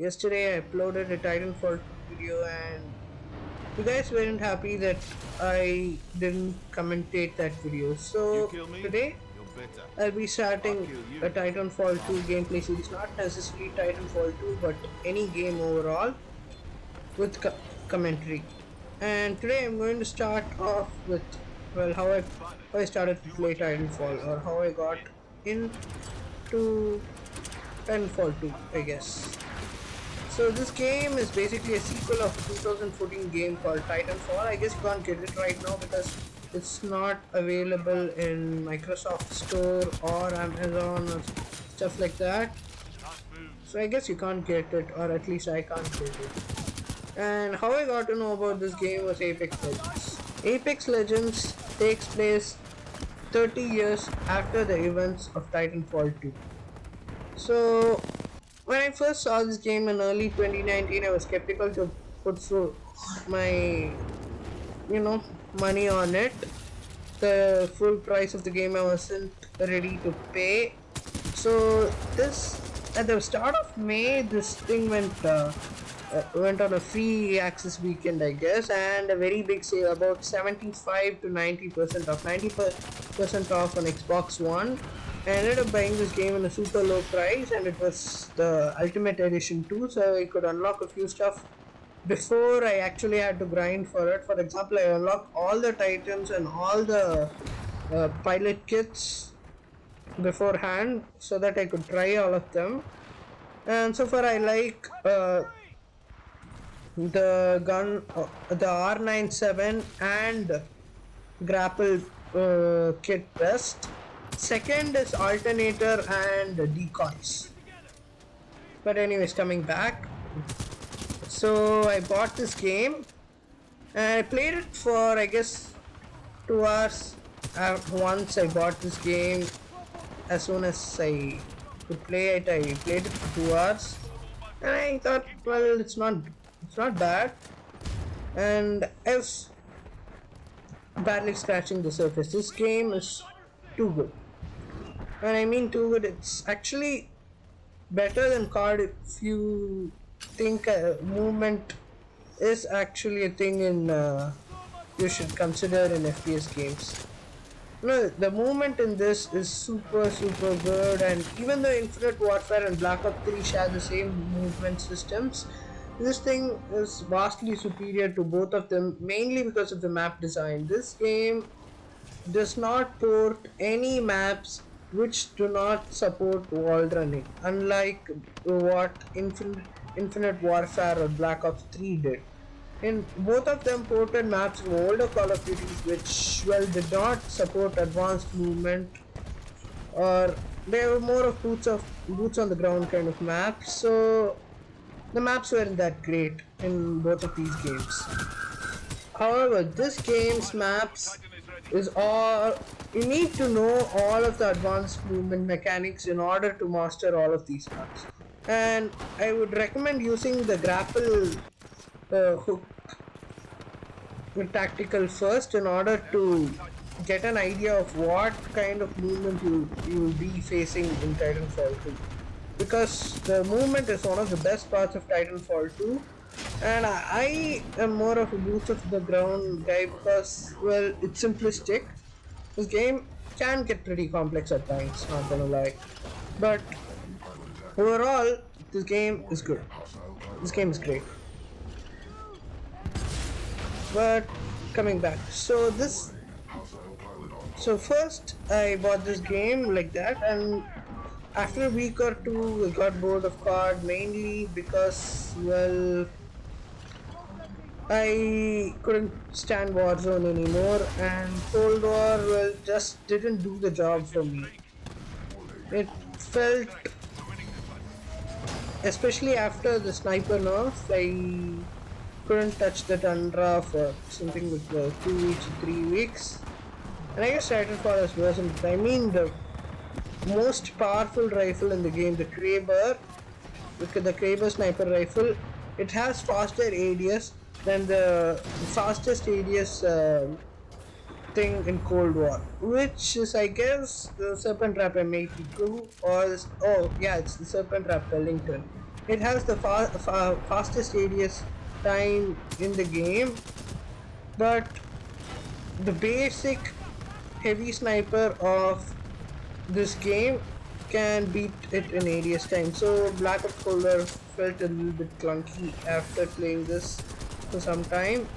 Yesterday I uploaded a Titanfall 2 video and you guys weren't happy that I didn't commentate that video. You So kill me, today you're better. I'll be I'll starting kill you. a Titanfall 2 gameplay series, not necessarily Titanfall 2 but any game overall with commentary. And today I'm going to start off with well how I started to play Titanfall or how I got into Titanfall 2, I guess. So this game is basically a sequel of 2014 game called Titanfall. I guess you can't get it right now because it's not available in Microsoft Store or Amazon or stuff like that. So I guess you can't get it, or at least I can't get it. And how I got to know about this game was Apex Legends. Apex Legends takes place 30 years after the events of Titanfall 2. So when I first saw this game in early 2019, I was skeptical to put through my, money on it. The full price of the game I wasn't ready to pay. So this, at the start of May, this thing went on a free access weekend, I guess, and a very big sale, about 75 to 90% off, 90% off on Xbox One. I ended up buying this game in a super low price, and it was the Ultimate Edition too, so I could unlock a few stuff before I actually had to grind for it. For example, I unlocked all the Titans and all the pilot kits beforehand so that I could try all of them. And so far, I like the gun, the R97 and grapple kit best. Second is alternator and decoys. But anyways, coming back, so I bought this game and I played it for I guess 2 hours. Once I bought this game, as soon as I could play it, I played it for 2 hours, and I thought, well, it's not bad, and I was barely scratching the surface. This game is too good. When I mean too good, it's actually better than COD if you think movement is actually a thing in you should consider in FPS games. No, the movement in this is super good, and even though Infinite Warfare and Black Ops 3 share the same movement systems, this thing is vastly superior to both of them, mainly because of the map design. This game does not port any maps which do not support wall running, unlike what Infinite Warfare or Black Ops 3 did. In both of them ported maps from older Call of Duties which well did not support advanced movement, or they were more of boots on the ground kind of maps, so the maps weren't that great in both of these games. However, this game's maps is all you need to know all of the advanced movement mechanics in order to master all of these maps. And I would recommend using the grapple hook tactical first in order to get an idea of what kind of movement you will be facing in Titanfall 2, because the movement is one of the best parts of Titanfall 2, and I am more of a boots of the ground guy because, well, it's simplistic. This game can get pretty complex at times, not gonna lie, but overall this game is good. This game is great. But coming back, so first I bought this game like that, and after a week or two I got bored of COD, mainly because, well, I couldn't stand Warzone anymore, and Cold War, well, just didn't do the job for me. It felt, especially after the sniper nerf, I couldn't touch the Tundra for something like 2 weeks or 3 weeks. And I guess Titanfall has worsened. I mean, the most powerful rifle in the game, the Kraber, the Kraber sniper rifle, it has faster ADS than the fastest ADS thing in Cold War, which is, I guess, the Serpent Trap M82, or oh yeah, it's the Serpent Trap Wellington. It has the fastest ADS time in the game, but the basic heavy sniper of this game can beat it in ADS time. So Black Ops Cold War felt a little bit clunky after playing this for some time.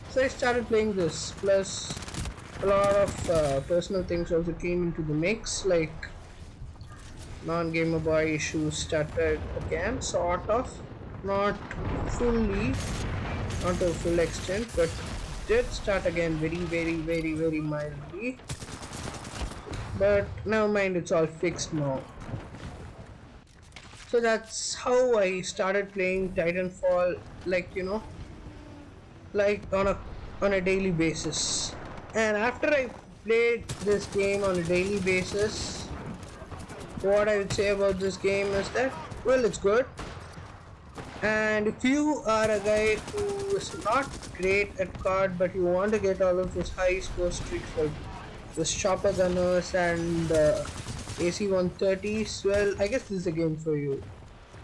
So I started playing this. Plus, a lot of personal things also came into the mix, like non-gamer boy issues started again, sort of, not fully, not to a full extent, but did start again very mildly. But never mind, it's all fixed now. So that's how I started playing Titanfall, like like on a daily basis. And after I played this game on a daily basis, what I would say about this game is that, well, it's good. And if you are a guy who is not great at COD but you want to get all of those high score streaks like the chopper gunners and AC-130s, well, I guess this is a game for you.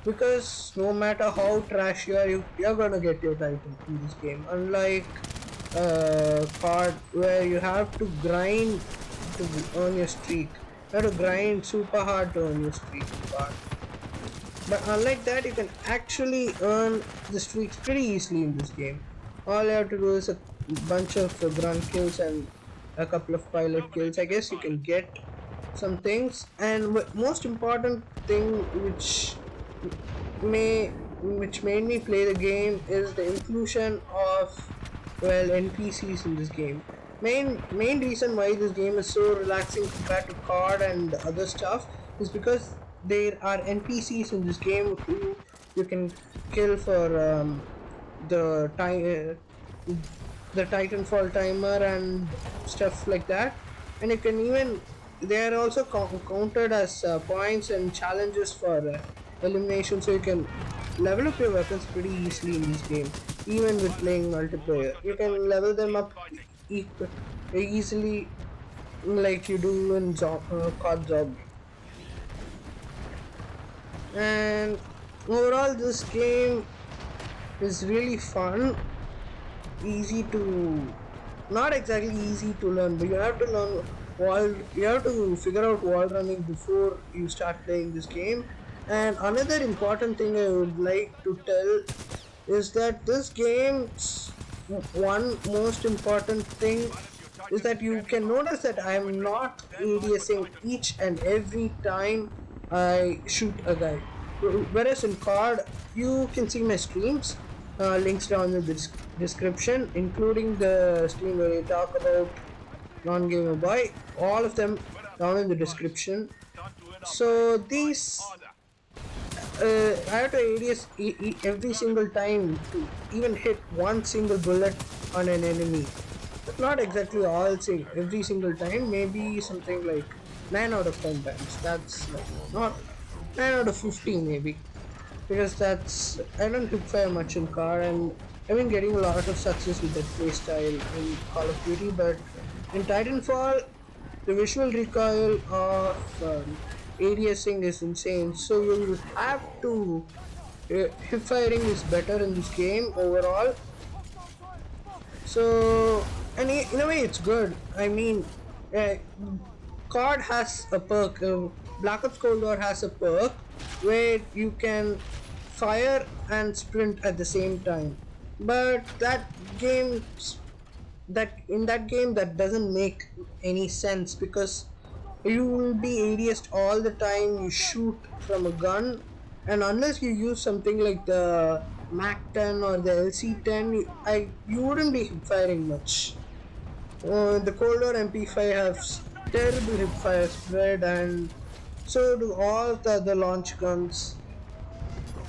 Because no matter how trash you are, you're gonna get your title in this game. Unlike COD where you have to grind to earn your streak. You have to grind super hard to earn your streak in COD. But unlike that, you can actually earn the streaks pretty easily in this game. All you have to do is a bunch of grunt kills and a couple of pilot kills. I guess you can get some things. And most important thing may which made me play the game is the inclusion of, well, NPCs in this game. Main reason why this game is so relaxing compared to COD and other stuff is because there are NPCs in this game who you can kill for the time the Titanfall timer and stuff like that, and you can even they are also counted as points and challenges for elimination, so you can level up your weapons pretty easily in this game. Even with playing multiplayer, you can level them up easily like you do in COD Zombie. And overall, this game is really fun, easy to, not exactly easy to learn, but you have to learn you have to figure out wall running before you start playing this game. And another important thing I would like to tell is that this game's one most important thing is that you can notice that I am not ADSing each and every time I shoot a guy. Whereas in COD, you can see my streams, links down in the description, including the stream where I talk about non-gamer boy, all of them down in the description. So these I have to ADS every single time to even hit one single bullet on an enemy. Not exactly every single time, maybe something like 9 out of 10 times. That's like not 9 out of 15 maybe. Because I don't hip fire much in car, and I've been getting a lot of success with that playstyle in Call of Duty, but in Titanfall, the visual recoil of ADSing is insane, so you will have to hip firing is better in this game overall. So, and in a way it's good. I mean, COD has a perk, Black Ops Cold War has a perk where you can fire and sprint at the same time, but in that game that doesn't make any sense because you will be ADS'd all the time. You shoot from a gun, and unless you use something like the Mac 10 or the LC10, you wouldn't be hip firing much. The Cold War MP5 has terrible hip fire spread, and so do all the other launch guns.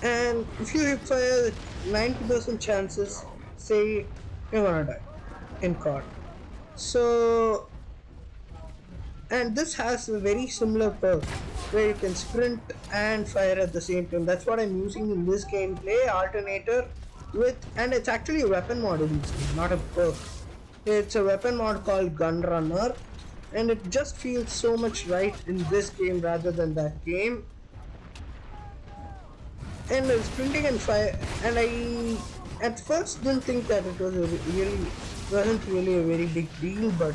And if you hip fire, 90% chances say you're gonna die in COD. So, and this has a very similar perk where you can sprint and fire at the same time. That's what I'm using in this gameplay alternator with, and it's actually a weapon mod in this game, not a perk. It's a weapon mod called Gun Runner, and it just feels so much right in this game rather than that game. and sprinting and fire, and I at first didn't think that it was a really wasn't really a very big deal, but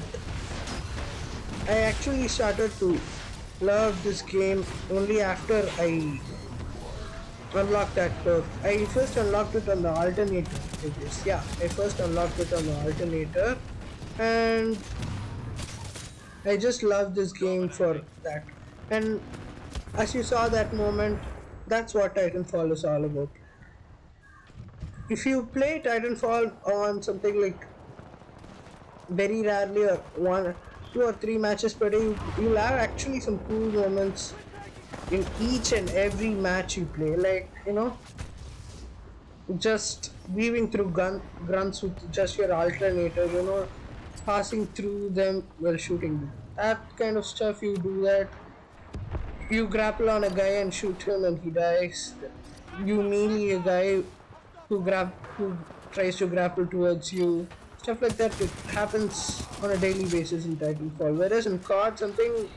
I actually started to love this game only after I unlocked that perk. I first unlocked it on the alternator, I guess. Yeah, I first unlocked it on the alternator, and I just love this game for that. And as you saw that moment, that's what Titanfall is all about. If you play Titanfall on something like very rarely or one, 2 or 3 matches per day, you'll have actually some cool moments in each and every match you play. Like, just weaving through grunts with just your alternator, passing through them while shooting them. That kind of stuff, you do that. You grapple on a guy and shoot him and he dies. You melee a guy who tries to grapple towards you. Stuff like that, it happens on a daily basis in Titanfall. Whereas in COD, something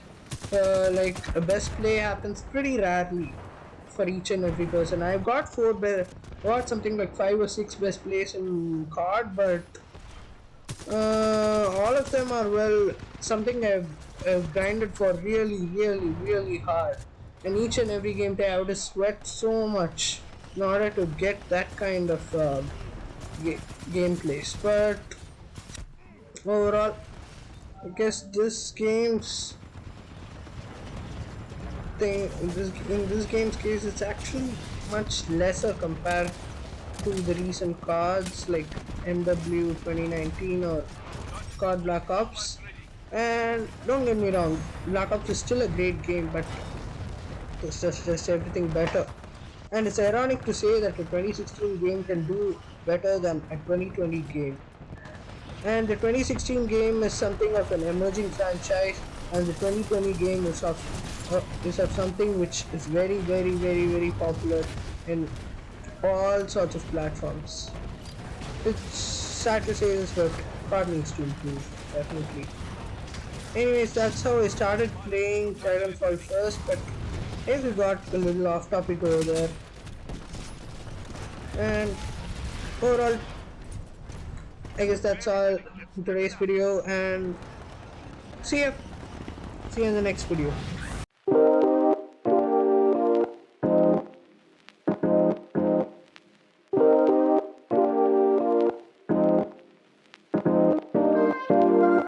like a best play happens pretty rarely for each and every person. I've got got something like 5 or 6 best plays in COD, but all of them are, well, something I've grinded for really, really, really hard. And each and every gameplay I have to sweat so much in order to get that kind of gameplays. But overall, I guess this game's thing in this game's case, it's actually much lesser compared to the recent cards like MW 2019 or COD Black Ops. And don't get me wrong, Black Ops is still a great game, but it's just everything better. And it's ironic to say that a 2016 game can do better than a 2020 game. And the 2016 game is something of an emerging franchise, and the 2020 game is of something which is very, very, very, very popular in all sorts of platforms. It's sad to say this, but COD needs to improve, definitely. Anyways, that's how I started playing Titanfall first, but I guess we got a little off topic over there. And overall, I guess that's all in today's video, and see you in the next video.